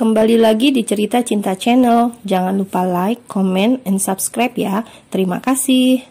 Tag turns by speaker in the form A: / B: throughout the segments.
A: Kembali lagi di Cerita Cinta Channel. Jangan lupa like, comment, and subscribe ya. Terima kasih.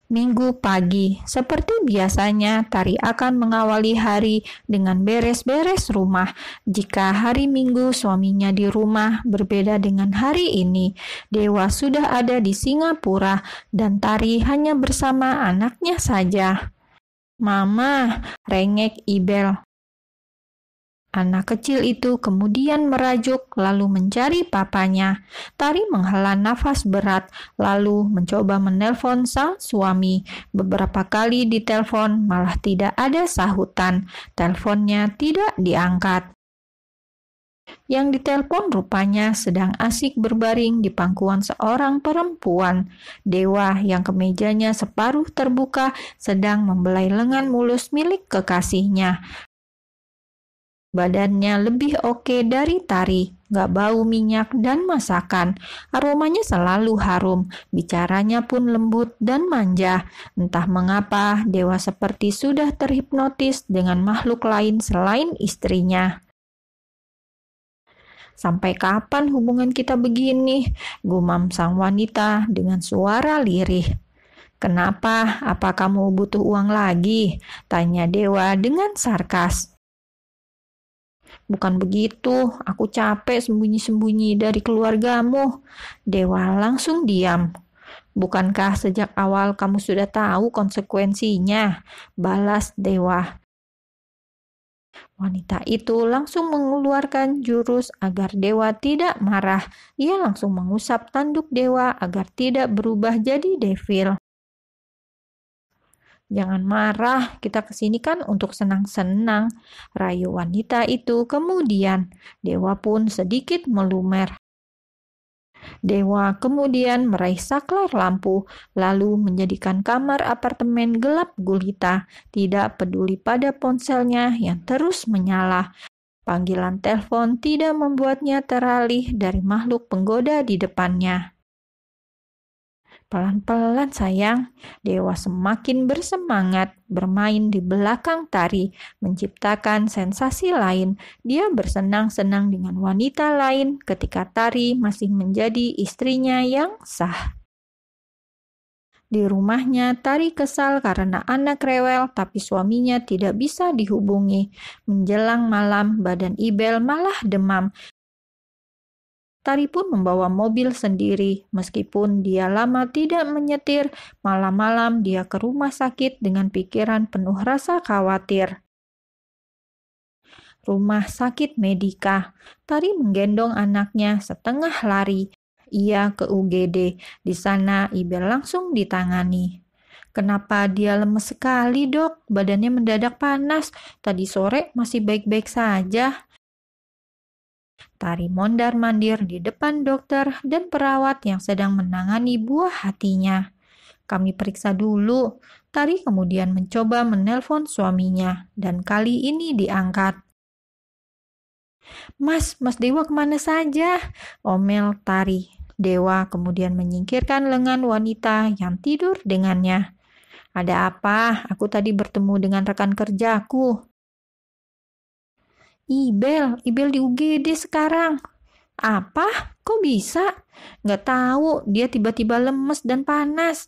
B: Minggu pagi, seperti biasanya, Tari akan mengawali hari dengan beres-beres rumah. Jika hari Minggu suaminya di rumah, berbeda dengan hari ini. Dewa sudah ada di Singapura dan Tari hanya bersama anaknya saja. "Mama," rengek Ibel. Anak kecil itu kemudian merajuk lalu mencari papanya. Tari menghela nafas berat lalu mencoba menelpon sang suami. Beberapa kali ditelepon malah tidak ada sahutan. Teleponnya tidak diangkat. Yang ditelepon rupanya sedang asik berbaring di pangkuan seorang perempuan. Dewa yang kemejanya separuh terbuka sedang membelai lengan mulus milik kekasihnya. Badannya lebih oke dari Tari, gak bau minyak dan masakan. Aromanya selalu harum, bicaranya pun lembut dan manja. Entah mengapa, Dewa seperti sudah terhipnotis dengan makhluk lain selain istrinya. "Sampai kapan hubungan kita begini?" gumam sang wanita dengan suara lirih. "Kenapa? Apa kamu butuh uang lagi?" tanya Dewa dengan sarkas. "Bukan begitu, aku capek sembunyi-sembunyi dari keluargamu." Dewa langsung diam. "Bukankah sejak awal kamu sudah tahu konsekuensinya?" balas Dewa. Wanita itu langsung mengeluarkan jurus agar Dewa tidak marah. Ia langsung mengusap tanduk Dewa agar tidak berubah jadi devil. "Jangan marah, kita kesini kan untuk senang-senang," rayu wanita itu kemudian. Dewa pun sedikit melumer. Dewa kemudian meraih saklar lampu, lalu menjadikan kamar apartemen gelap gulita, tidak peduli pada ponselnya yang terus menyala. Panggilan telepon tidak membuatnya teralih dari makhluk penggoda di depannya. "Pelan-pelan sayang." Dewa semakin bersemangat bermain di belakang Tari, menciptakan sensasi lain. Dia bersenang-senang dengan wanita lain ketika Tari masih menjadi istrinya yang sah. Di rumahnya, Tari kesal karena anak rewel tapi suaminya tidak bisa dihubungi. Menjelang malam, badan Ibel malah demam. Tari pun membawa mobil sendiri. Meskipun dia lama tidak menyetir, malam-malam dia ke rumah sakit dengan pikiran penuh rasa khawatir. Rumah sakit Medika. Tari menggendong anaknya setengah lari. Ia ke UGD. Di sana Ibel langsung ditangani. "Kenapa dia lemes sekali, Dok? Badannya mendadak panas. Tadi sore masih baik-baik saja." Tari mondar-mandir di depan dokter dan perawat yang sedang menangani buah hatinya. "Kami periksa dulu." Tari kemudian mencoba menelpon suaminya dan kali ini diangkat. Mas Dewa kemana saja?" omel Tari. Dewa kemudian menyingkirkan lengan wanita yang tidur dengannya. "Ada apa? Aku tadi bertemu dengan rekan kerjaku." Ibel di UGD sekarang." "Apa? Kok bisa?" "Nggak tahu, dia tiba-tiba lemes dan panas."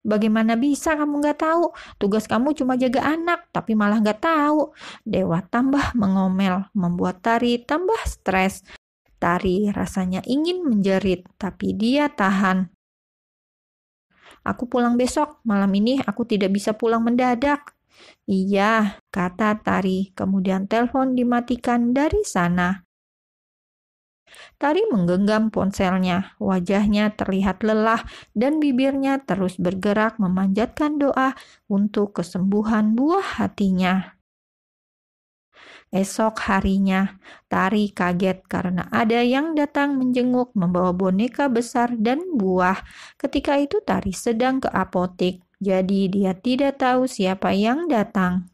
B: "Bagaimana bisa kamu nggak tahu? Tugas kamu cuma jaga anak, tapi malah nggak tahu." Dewa tambah mengomel, membuat Tari tambah stres. Tari rasanya ingin menjerit, tapi dia tahan. "Aku pulang besok, malam ini aku tidak bisa pulang mendadak." "Iya," kata Tari, kemudian telepon dimatikan dari sana. Tari menggenggam ponselnya, wajahnya terlihat lelah dan bibirnya terus bergerak memanjatkan doa untuk kesembuhan buah hatinya. Esok harinya, Tari kaget karena ada yang datang menjenguk membawa boneka besar dan buah. Ketika itu Tari sedang ke apotik, jadi dia tidak tahu siapa yang datang.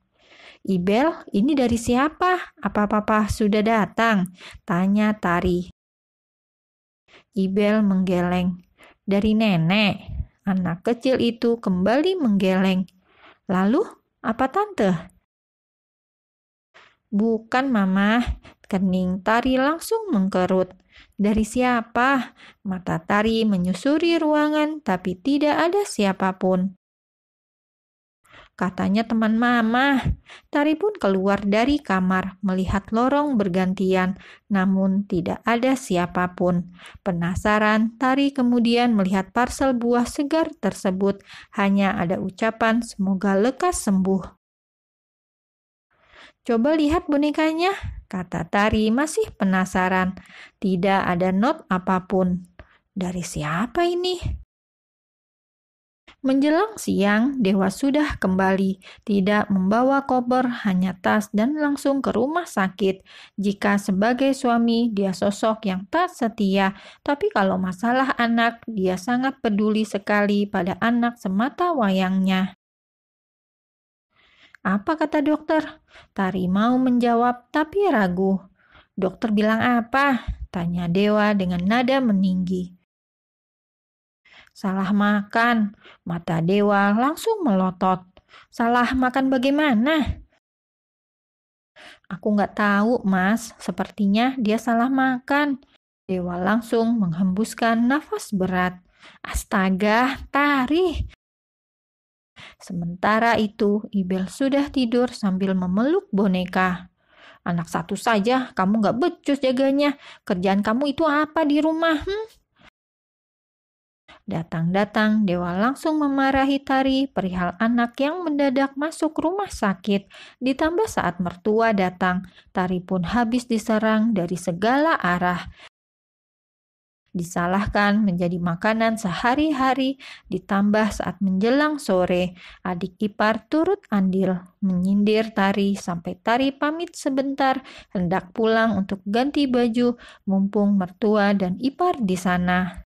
B: "Ibel, ini dari siapa? Apa papa sudah datang?" tanya Tari. Ibel menggeleng. "Dari nenek." Anak kecil itu kembali menggeleng. "Lalu, apa tante?" Bukan, Mama. Kening Tari langsung mengkerut. Dari siapa? Mata Tari menyusuri ruangan, tapi tidak ada siapapun. Katanya teman Mama. Tari pun keluar dari kamar, melihat lorong bergantian, namun tidak ada siapapun. Penasaran, Tari kemudian melihat parsel buah segar tersebut. Hanya ada ucapan semoga lekas sembuh. Coba lihat bonekanya, kata Tari masih penasaran. Tidak ada not apapun. Dari siapa ini? Menjelang siang, Dewa sudah kembali, tidak membawa koper, hanya tas dan langsung ke rumah sakit. Jika sebagai suami, dia sosok yang tak setia, tapi kalau masalah anak, dia sangat peduli sekali pada anak semata wayangnya. Apa kata dokter? Tari mau menjawab, tapi ragu. Dokter bilang apa? Tanya Dewa dengan nada meninggi. Salah makan. Mata Dewa langsung melotot. Salah makan bagaimana? Aku nggak tahu, Mas. Sepertinya dia salah makan. Dewa langsung menghembuskan nafas berat. Astaga, Tari. Sementara itu, Ibel sudah tidur sambil memeluk boneka. Anak satu saja, kamu nggak becus jaganya. Kerjaan kamu itu apa di rumah? Datang-datang, Dewa langsung memarahi Tari perihal anak yang mendadak masuk rumah sakit. Ditambah saat mertua datang, Tari pun habis diserang dari segala arah. Disalahkan menjadi makanan sehari-hari, ditambah saat menjelang sore, adik ipar turut andil, menyindir Tari sampai Tari pamit sebentar, hendak pulang untuk ganti baju, mumpung mertua dan ipar di sana.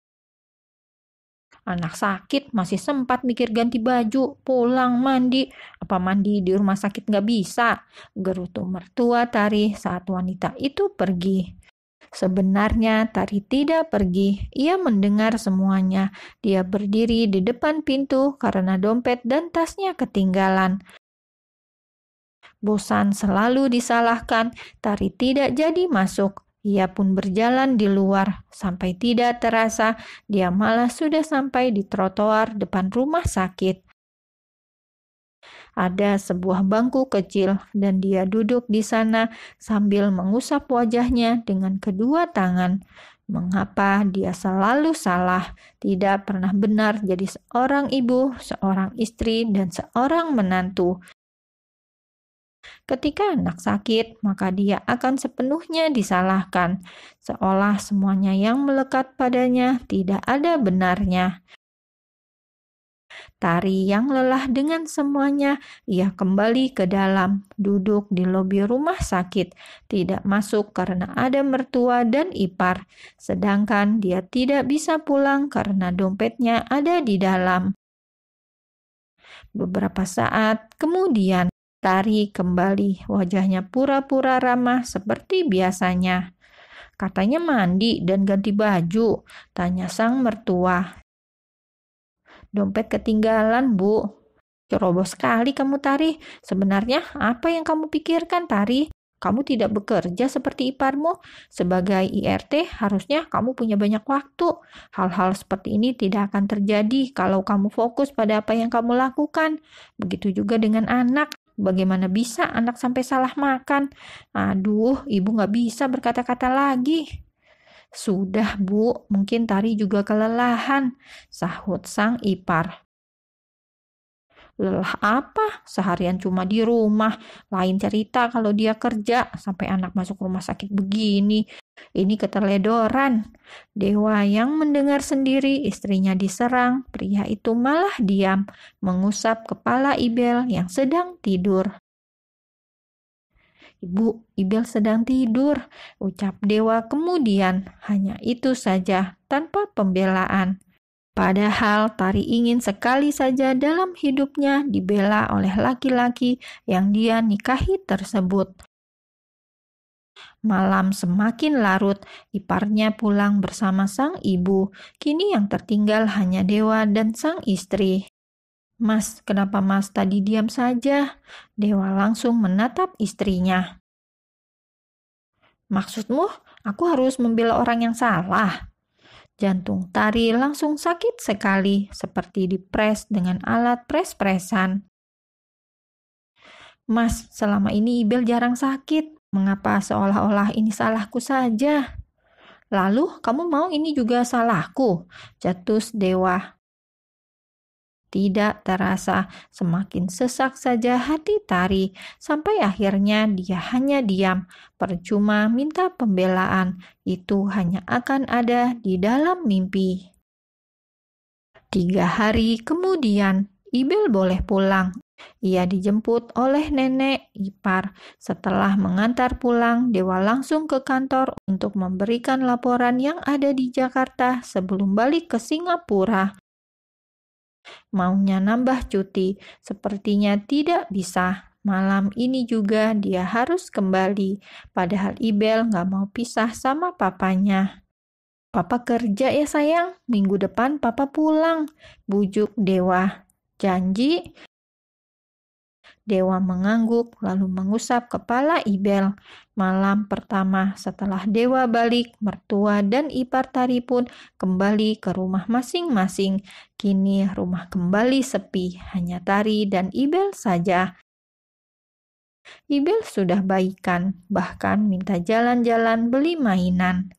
B: Anak sakit masih sempat mikir ganti baju, pulang mandi. Apa mandi di rumah sakit nggak bisa? Gerutu mertua Tari saat wanita itu pergi. Sebenarnya Tari tidak pergi. Ia mendengar semuanya. Dia berdiri di depan pintu karena dompet dan tasnya ketinggalan. Bosan selalu disalahkan, Tari tidak jadi masuk. Ia pun berjalan di luar, sampai tidak terasa dia malah sudah sampai di trotoar depan rumah sakit. Ada sebuah bangku kecil dan dia duduk di sana sambil mengusap wajahnya dengan kedua tangan. Mengapa dia selalu salah, tidak pernah benar jadi seorang ibu, seorang istri, dan seorang menantu. Ketika anak sakit, maka dia akan sepenuhnya disalahkan, seolah semuanya yang melekat padanya tidak ada benarnya. Tari yang lelah dengan semuanya, ia kembali ke dalam, duduk di lobi rumah sakit, tidak masuk karena ada mertua dan ipar, sedangkan dia tidak bisa pulang karena dompetnya ada di dalam. Beberapa saat kemudian, Tari kembali, wajahnya pura-pura ramah seperti biasanya. Katanya mandi dan ganti baju, tanya sang mertua. Dompet ketinggalan, Bu. Ceroboh sekali kamu, Tari. Sebenarnya apa yang kamu pikirkan, Tari? Kamu tidak bekerja seperti iparmu. Sebagai IRT, harusnya kamu punya banyak waktu. Hal-hal seperti ini tidak akan terjadi kalau kamu fokus pada apa yang kamu lakukan. Begitu juga dengan anak. Bagaimana bisa anak sampai salah makan? Aduh, ibu nggak bisa berkata-kata lagi. Sudah, Bu, mungkin Tari juga kelelahan, sahut sang ipar. Lelah apa? Seharian cuma di rumah. Lain cerita kalau dia kerja sampai anak masuk rumah sakit begini. Ini keteledoran. Dewa yang mendengar sendiri istrinya diserang, pria itu malah diam, mengusap kepala Ibel yang sedang tidur. Ibu, Ibel sedang tidur, ucap Dewa kemudian. Hanya itu saja, tanpa pembelaan. Padahal Tari ingin sekali saja dalam hidupnya dibela oleh laki-laki yang dia nikahi tersebut. Malam semakin larut, iparnya pulang bersama sang ibu. Kini yang tertinggal hanya Dewa dan sang istri. Mas, kenapa Mas tadi diam saja? Dewa langsung menatap istrinya. Maksudmu, aku harus membela orang yang salah? Jantung Tari langsung sakit sekali, seperti dipres dengan alat pres-presan. Mas, selama ini Ibel jarang sakit. Mengapa seolah-olah ini salahku saja? Lalu, kamu mau ini juga salahku? Cetus Dewa. Tidak terasa, semakin sesak saja hati Tari, sampai akhirnya dia hanya diam. Percuma minta pembelaan, itu hanya akan ada di dalam mimpi. 3 hari kemudian, Ibel boleh pulang. Ia dijemput oleh nenek ipar. Setelah mengantar pulang, Dewa langsung ke kantor untuk memberikan laporan yang ada di Jakarta sebelum balik ke Singapura. Maunya nambah cuti, sepertinya tidak bisa. Malam ini juga dia harus kembali, padahal Ibel gak mau pisah sama papanya. Papa kerja ya sayang, minggu depan papa pulang, bujuk Dewa. Janji? Dewa mengangguk lalu mengusap kepala Ibel. Malam pertama setelah Dewa balik, mertua dan ipar Tari pun kembali ke rumah masing-masing. Kini rumah kembali sepi, hanya Tari dan Ibel saja. Ibel sudah baikan, bahkan minta jalan-jalan beli mainan.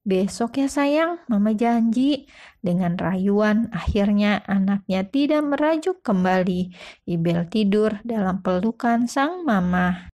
B: Besok ya sayang, mama janji. Dengan rayuan, akhirnya anaknya tidak merajuk kembali. Ibel tidur dalam pelukan sang mama.